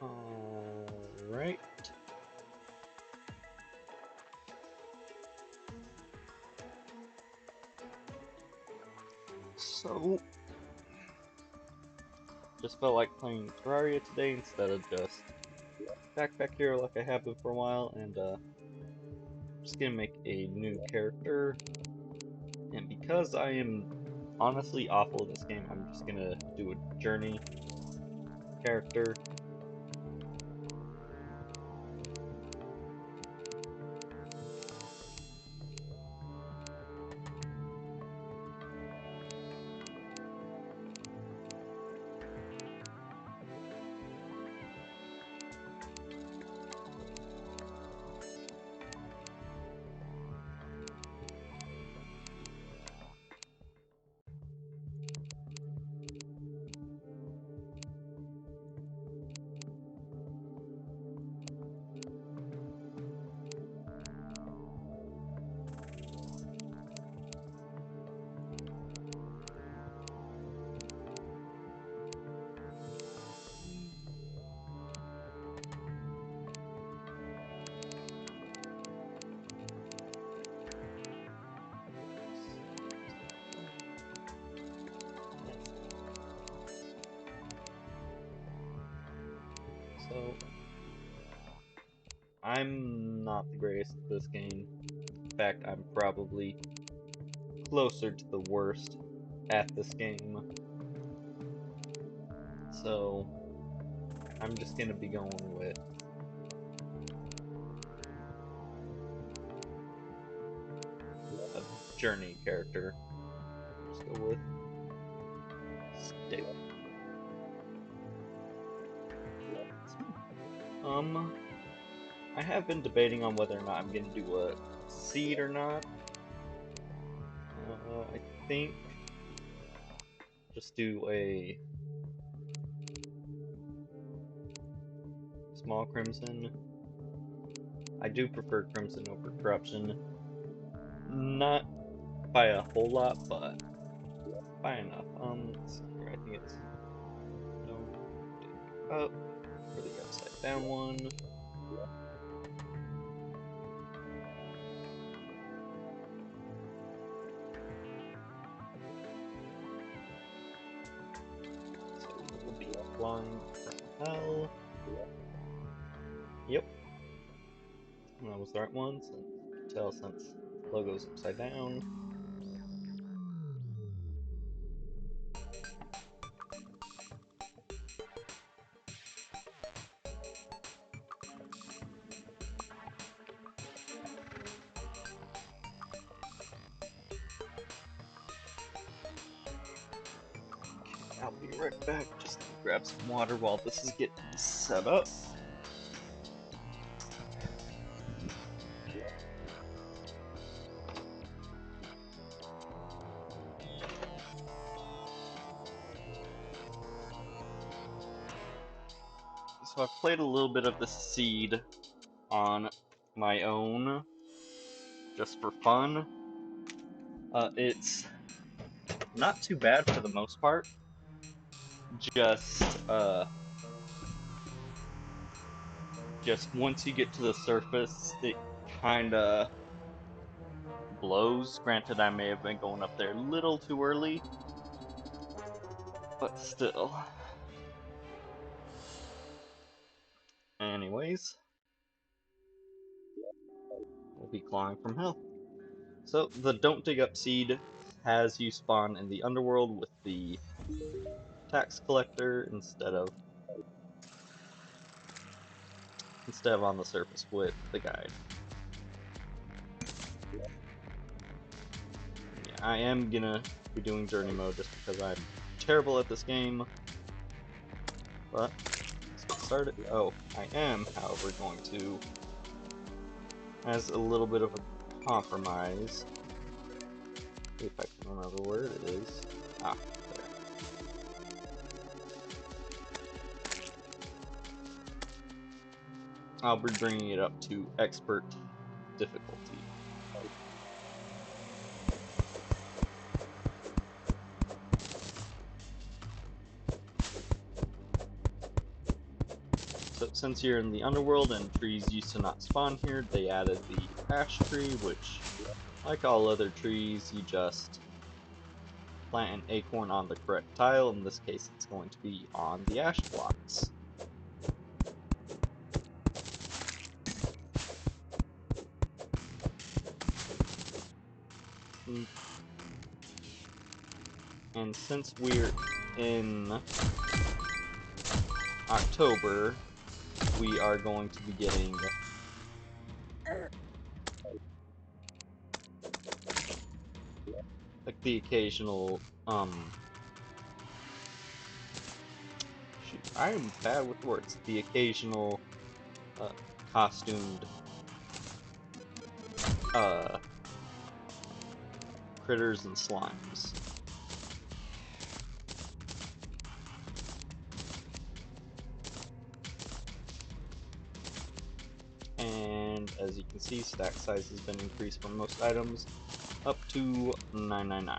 Alright. So, just felt like playing Terraria today instead of just backpack here like I have been for a while, and just gonna make a new character. And because I am honestly awful in this game, I'm just gonna do a journey character. So, I'm not the greatest at this game. In fact, I'm probably closer to the worst at this game. So, I'm just gonna be going with a journey character. I'll just go with Stick. Um, I have been debating on whether or not I'm gonna do a seed or not. I think just do a small crimson. I do prefer crimson over corruption. Not by a whole lot, but by enough. Let's see here. I think it's don't dig up for the upside down one. So we will be flying from hell. Yep, that was the right one. So you can tell since the logo's upside down. I'll be right back. Just gonna grab some water while this is getting set up. So I've played a little bit of the seed on my own, just for fun. It's not too bad for the most part. Just just once you get to the surface, it kinda blows. Granted, I may have been going up there a little too early, but still. Anyways, we'll be clawing from hell. So the Don't Dig Up seed has you spawn in the underworld with the tax collector instead of on the surface with the guide. Yeah, I am gonna be doing journey mode just because I'm terrible at this game. But let's get started. Oh, I am, however, going to as a little bit of a compromise. If I can remember where it is. Ah, there. I'll be bringing it up to expert difficulty. So since you're in the underworld and trees used to not spawn here, they added the ash tree, which, like all other trees, you just plant an acorn on the correct tile. In this case, it's going to be on the ash blocks. And since we're in October, we are going to be getting like the occasional shoot, I am bad with words. The occasional costumed critters and slimes. And as you can see, stack size has been increased for most items up to 999.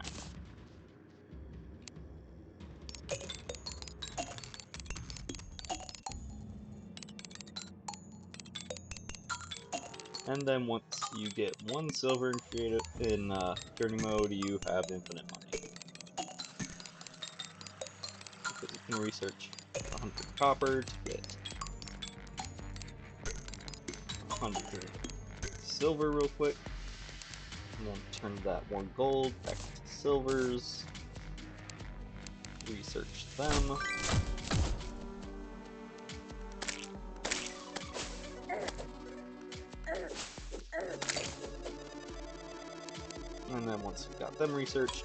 And then once you get 1 silver in creative journey mode, you have infinite money. Because you can research 100 copper to get 100 silver real quick, and then turn that 1 gold back into silvers, research them, and then once you've got them researched,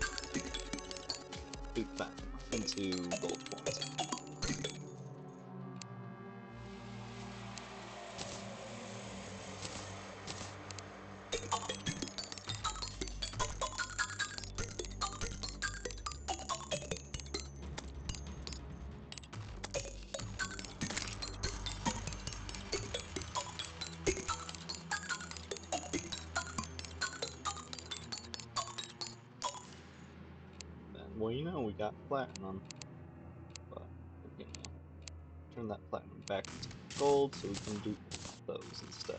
loop them into gold coins. Then, well, you know, we got platinum, but we're gonna turn that platinum back into gold so we can do those instead.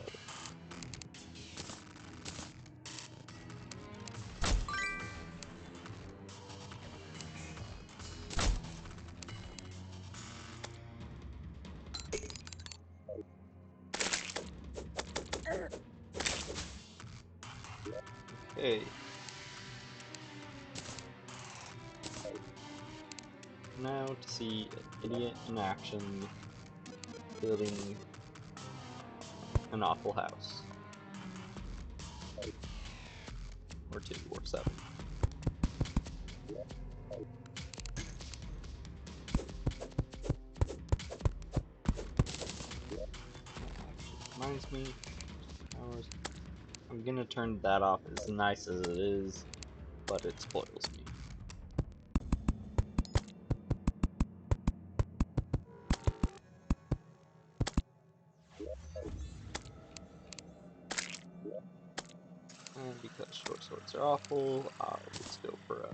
Okay. Now to see an idiot in action building an awful house. Or 2, or 7. Actually reminds me, I'm gonna turn that off as nice as it is, but it spoils me. And because short swords are awful, I'll just go for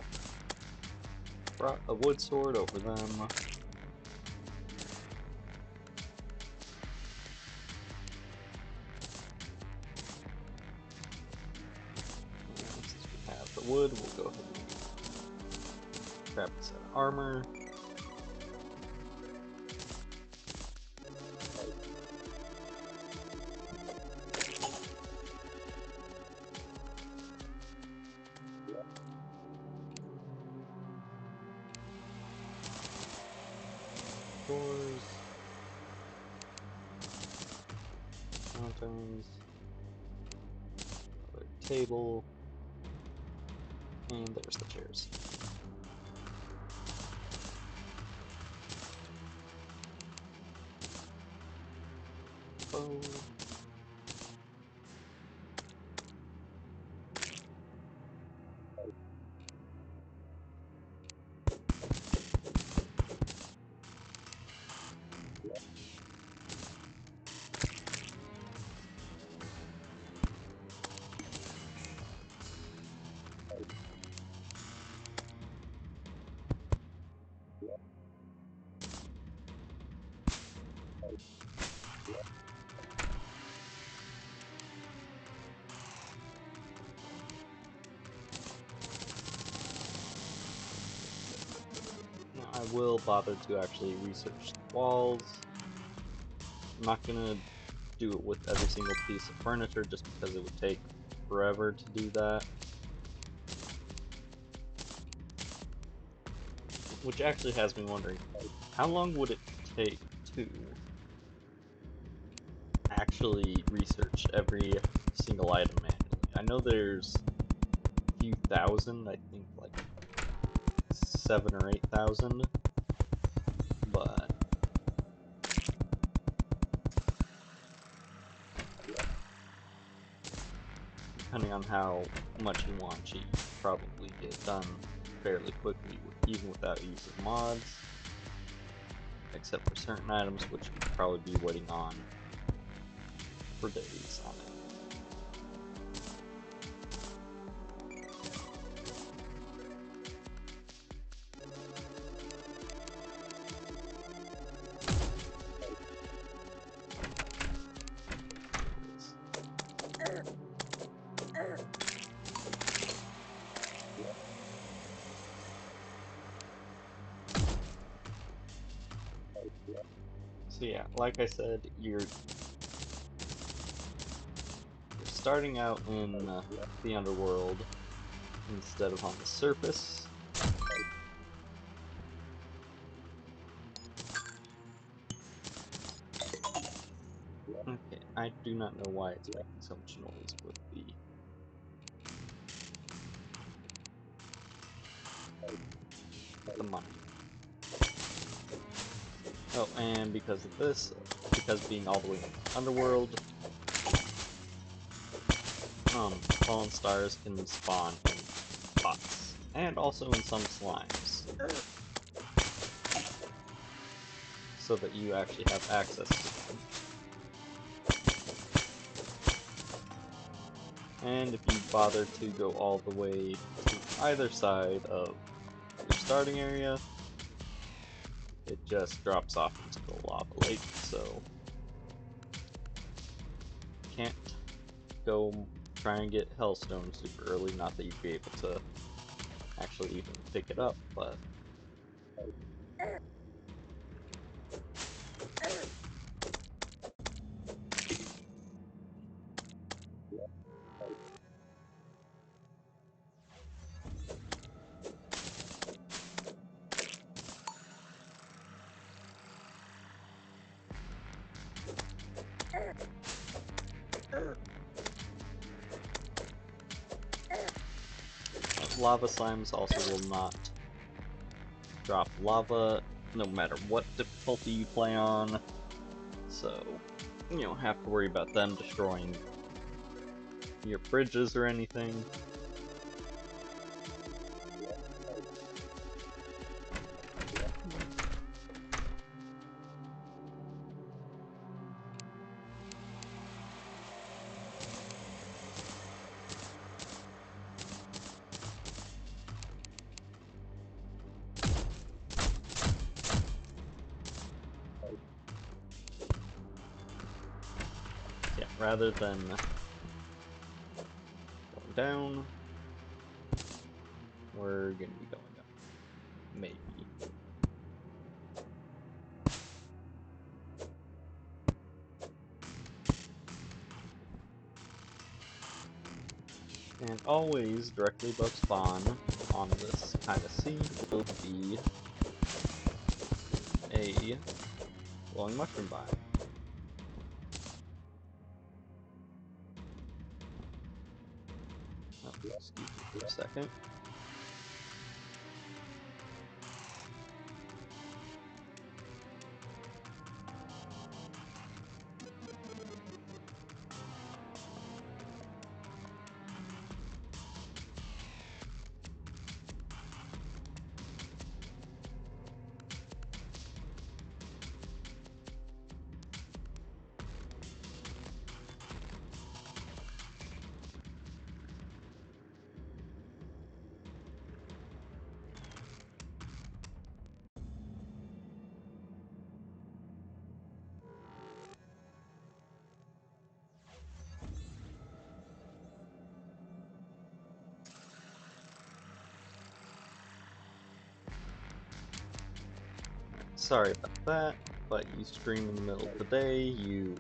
a wood sword over them. And since we have the wood, we'll go ahead and grab a set of armor. Doors. Lanterns. Another table. And there's the chairs. Bow. will bother to actually research the walls. I'm not gonna do it with every single piece of furniture just because it would take forever to do that. Which actually has me wondering, how long would it take to actually research every single item manually? I know there's a few thousand, I think like 7 or 8,000, but depending on how much you want to, you could probably get it done fairly quickly, even without using mods, except for certain items which you'd probably be waiting on for days on it. So yeah, like I said, you're starting out in the underworld instead of on the surface. Okay, I do not know why it's making so much noise with the money. Oh, and because of this, because being all the way in the underworld, fallen stars can spawn in pots, and also in some slimes, so that you actually have access to them. And if you bother to go all the way to either side of your starting area, it just drops off into the lava lake, so can't go try and get Hellstone super early, not that you'd be able to actually even pick it up, but lava slimes also will not drop lava no matter what difficulty you play on, so you don't have to worry about them destroying your bridges or anything. Yeah, rather than going down, we're gonna be going up. Maybe. And always directly above spawn on this kind of sea will be a glowing mushroom biome. Oh, excuse me for a second. Sorry about that, but you stream in the middle of the day, you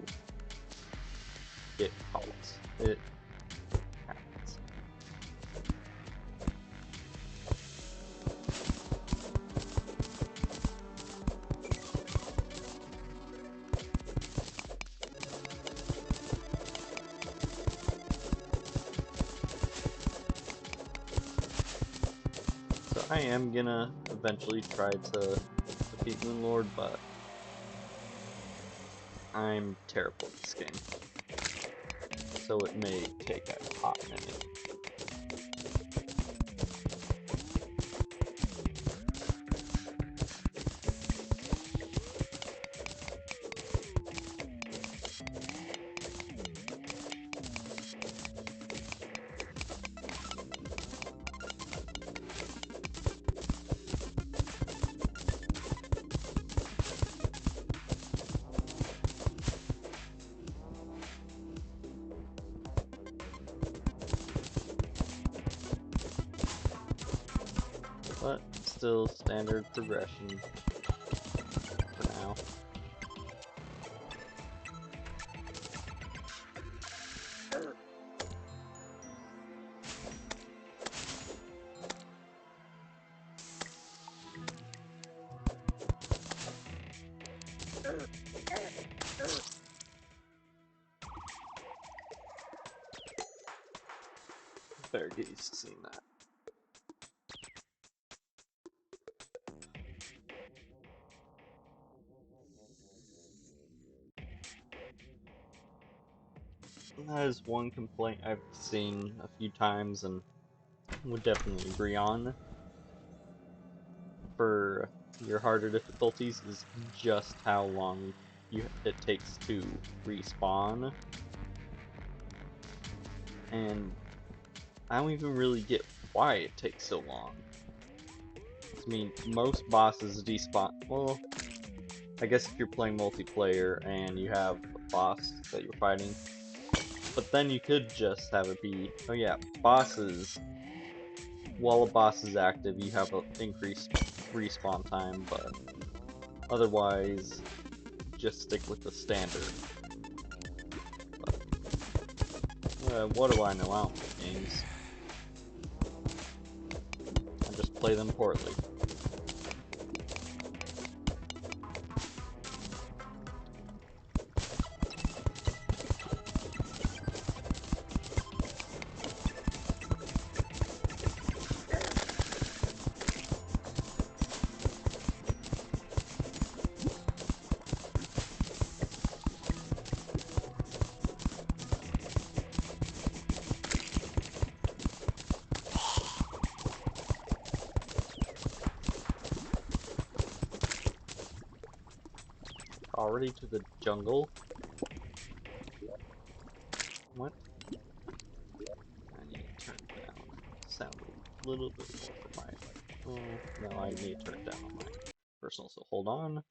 get calls. It happens. So I am gonna eventually try to defeat Moonlord, but I'm terrible at this game. So it may take a hot minute. But still standard progression for now. Better get used to seeing that. That is one complaint I've seen a few times and would definitely agree on for your harder difficulties is just how long it takes to respawn. And I don't even really get why it takes so long. I mean, most bosses despawn. Well, I guess if you're playing multiplayer and you have a boss that you're fighting, but then you could just have it be, oh yeah, bosses. While a boss is active, you have an increased respawn time, but otherwise, just stick with the standard. But, what do I know? I don't play games. I just play them poorly. Already to the jungle? What? I need to turn down sound a little bit more for my, oh, no, I need to turn it down on my personal, so hold on.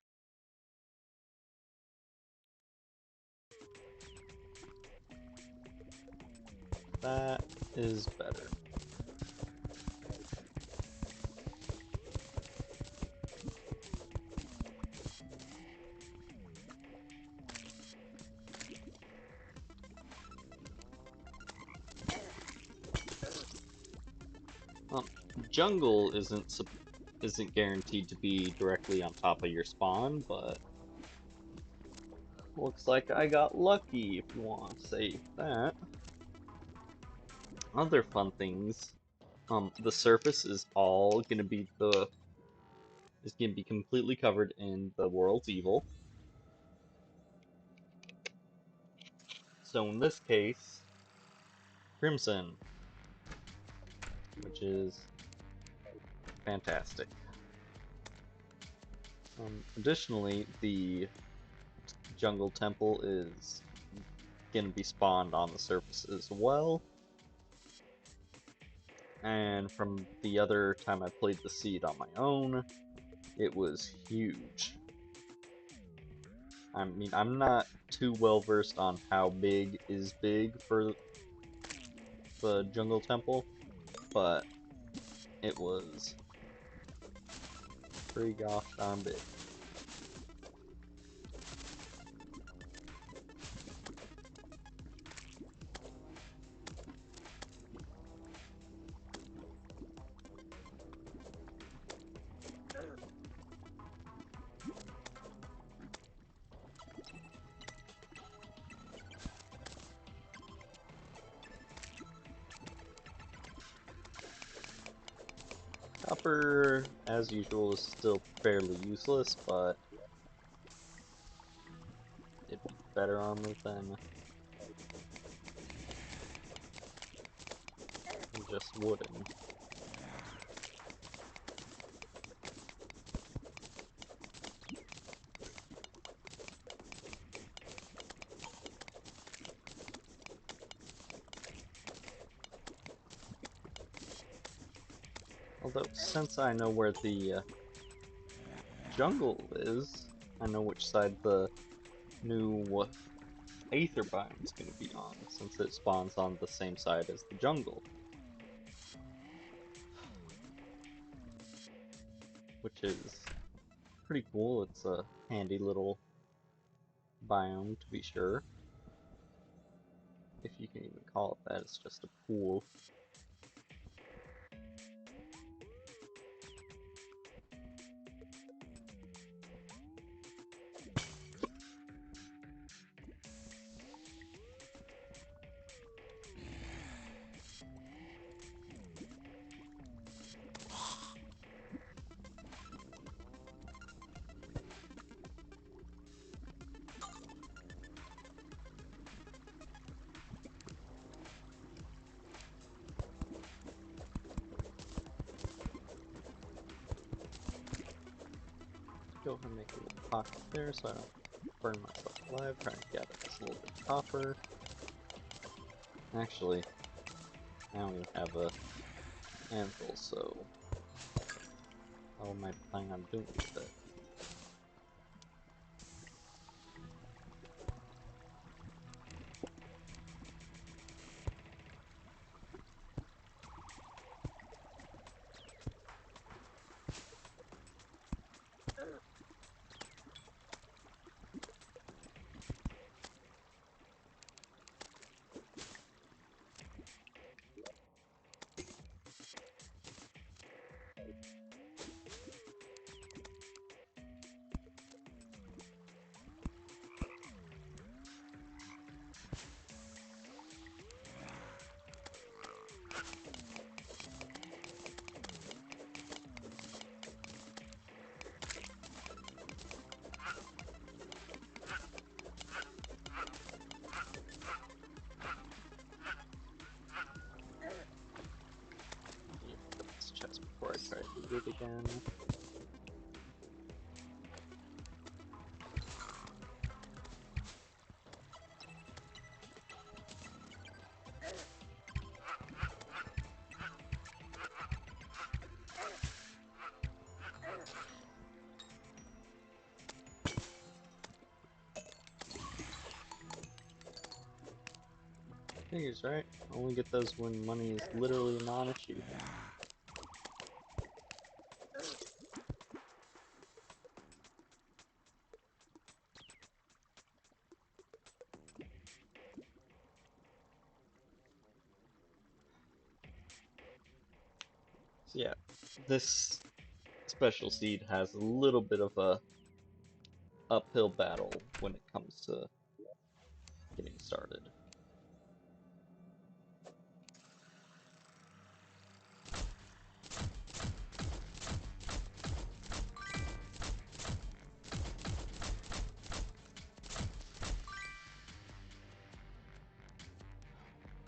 That is better. Um, jungle isn't guaranteed to be directly on top of your spawn, but looks like I got lucky, if you want to say that. Other fun things, the surface is gonna be completely covered in the world's evil. So in this case, Crimson, which is fantastic. Additionally, the jungle temple is gonna be spawned on the surface as well. And from the other time I played the seed on my own, it was huge. I mean, I'm not too well versed on how big is big for the jungle temple, but it was pretty gosh darn big. Copper, as usual, is still fairly useless, but it'd be better armor than just wooden. Although, since I know where the jungle is, I know which side the new Aether biome is going to be on, since it spawns on the same side as the jungle, which is pretty cool. It's a handy little biome, to be sure, if you can even call it that. It's just a pool. Go ahead and make a little pocket there so I don't burn myself alive trying to gather this little bit of copper. Actually, I don't even have a anvil, so how am I planning on doing with it? Yeah, put this chest before I try to loot it again. Figures, right? Only get those when money is literally a non-issue. So yeah, this special seed has a little bit of a uphill battle when it comes to getting started.